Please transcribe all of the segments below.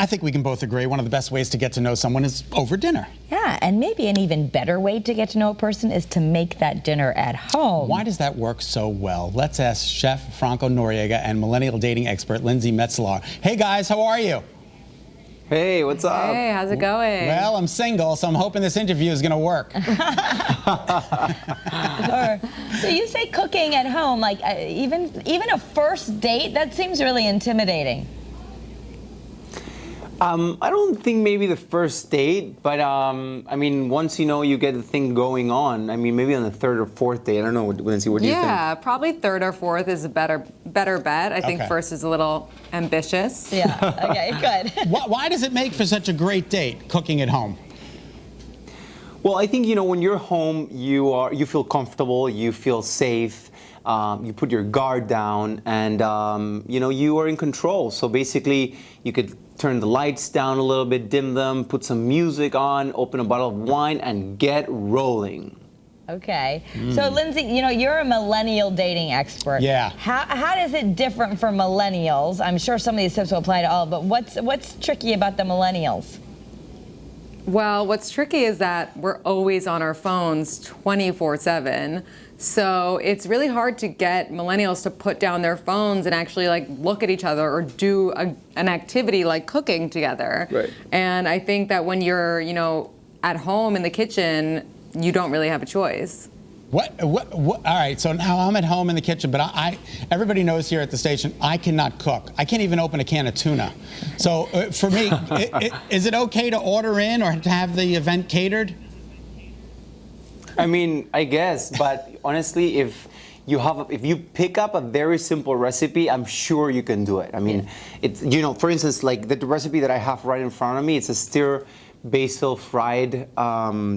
I think we can both agree one of the best ways to get to know someone is over dinner. Yeah, and maybe an even better way to get to know a person is to make that dinner at home. Why does that work so well? Let's ask Chef Franco Noriega and millennial dating expert Lindsey Metselaar. Hey guys, how are you? Hey, what's up? Hey, how's it going? Well, I'm single, so I'm hoping this interview is going to work. So you say cooking at home, like even a first date, that seems really intimidating. I don't think maybe the first date, but I mean, once you get the thing going on, I mean, maybe on the third or fourth date. I don't know, Lindsey, what do you think? Yeah, probably third or fourth is a better bet. I think first is a little ambitious. Yeah, okay, good. Why does it make for such a great date, cooking at home? Well, I think, when you're home, you feel comfortable, you feel safe, you put your guard down, and, you are in control. So basically, you could turn the lights down a little bit, dim them, put some music on, open a bottle of wine, and get rolling. Okay. So, Lindsey, you're a millennial dating expert. Yeah. How does it differ for millennials? I'm sure some of these tips will apply to all, but what's tricky about the millennials? Well, what's tricky is that we're always on our phones 24/7. So it's really hard to get millennials to put down their phones and actually look at each other or do an activity like cooking together. Right. And I think that when you're, at home in the kitchen, you don't really have a choice. What? All right, so now I'm at home in the kitchen, but everybody knows here at the station, I cannot cook. I can't even open a can of tuna. So for me, is it okay to order in or to have the event catered? I mean, I guess, but honestly, if you pick up a very simple recipe, I'm sure you can do it. I mean, it's, for instance, like the recipe that I have right in front of me, it's a stir basil fried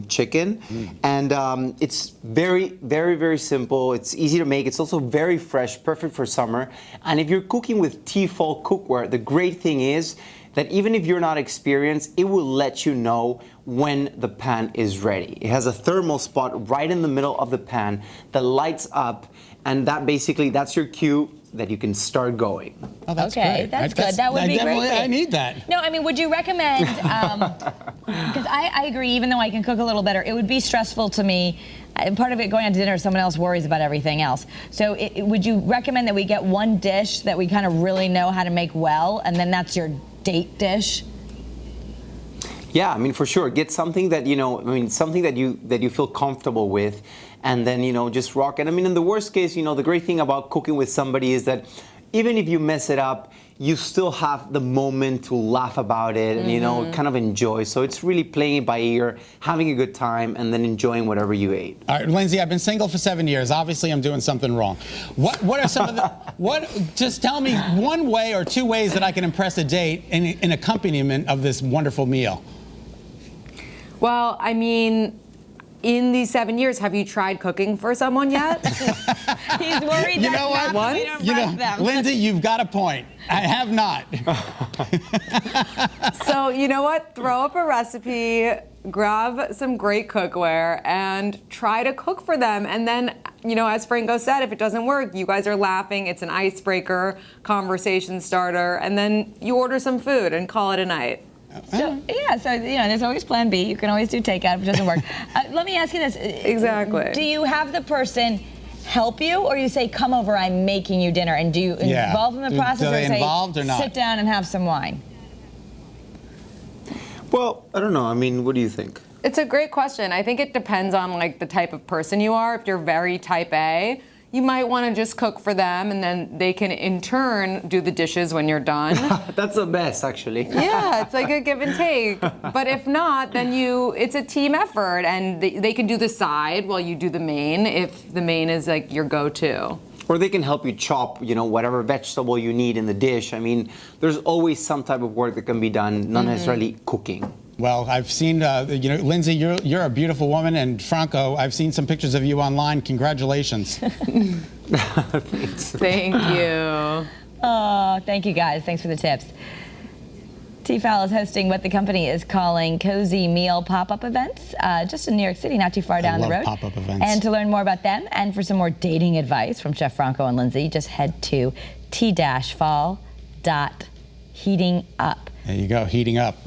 chicken, and it's very, very, very simple. It's easy to make. It's also very fresh, perfect for summer. And if you're cooking with Tefal cookware, the great thing is that even if you're not experienced, it will let you know when the pan is ready. It has a thermal spot right in the middle of the pan that lights up, and that's your cue that you can start going. Oh, that's okay, great. that's good. That would be great. I need that. No, I mean, would you recommend, because I agree, even though I can cook a little better, it would be stressful to me. Part of it going out to dinner, someone else worries about everything else. So would you recommend that we get one dish that we kind of really know how to make well, and then that's your date dish? Yeah, I mean, for sure. Get something that, something that you feel comfortable with, and then, just rock it. I mean, in the worst case, the great thing about cooking with somebody is that even if you mess it up, you still have the moment to laugh about it and, kind of enjoy. So it's really playing it by ear, having a good time, and then enjoying whatever you ate. All right, Lindsey, I've been single for 7 years. Obviously, I'm doing something wrong. What are some of the, just tell me one way or two ways that I can impress a date in accompaniment of this wonderful meal. Well, I mean, in these 7 years, have you tried cooking for someone yet? He's worried You know what? Lindsey, you've got a point. I have not. So, you know what? Throw up a recipe, grab some great cookware, and try to cook for them. And then, as Franco said, if it doesn't work, you guys are laughing. It's an icebreaker, conversation starter, and then you order some food and call it a night. So, there's always plan B. You can always do takeout if it doesn't work. Let me ask you this. Exactly. Do you have the person help you, or you say, come over, I'm making you dinner, and do you involve them in the process, do they involved or not? Sit down and have some wine? Well, I don't know. I mean, what do you think? It's a great question. I think it depends on the type of person you are. If you're very type A, you might want to just cook for them, and then they can in turn do the dishes when you're done. That's the best, actually. Yeah, it's like a give and take. But if not, then it's a team effort, and they can do the side while you do the main, if the main is your go-to. Or they can help you chop, whatever vegetable you need in the dish. I mean, there's always some type of work that can be done, not necessarily cooking. Well, I've seen, Lindsey, you're a beautiful woman, and Franco, I've seen some pictures of you online. Congratulations. Thanks. Thank you. Oh, thank you guys. Thanks for the tips. T-Fal is hosting what the company is calling cozy meal pop-up events, just in New York City, not too far down the road. Pop-up events. And to learn more about them and for some more dating advice from Chef Franco and Lindsey, just head to t-fal.heatingup. There you go, heating up.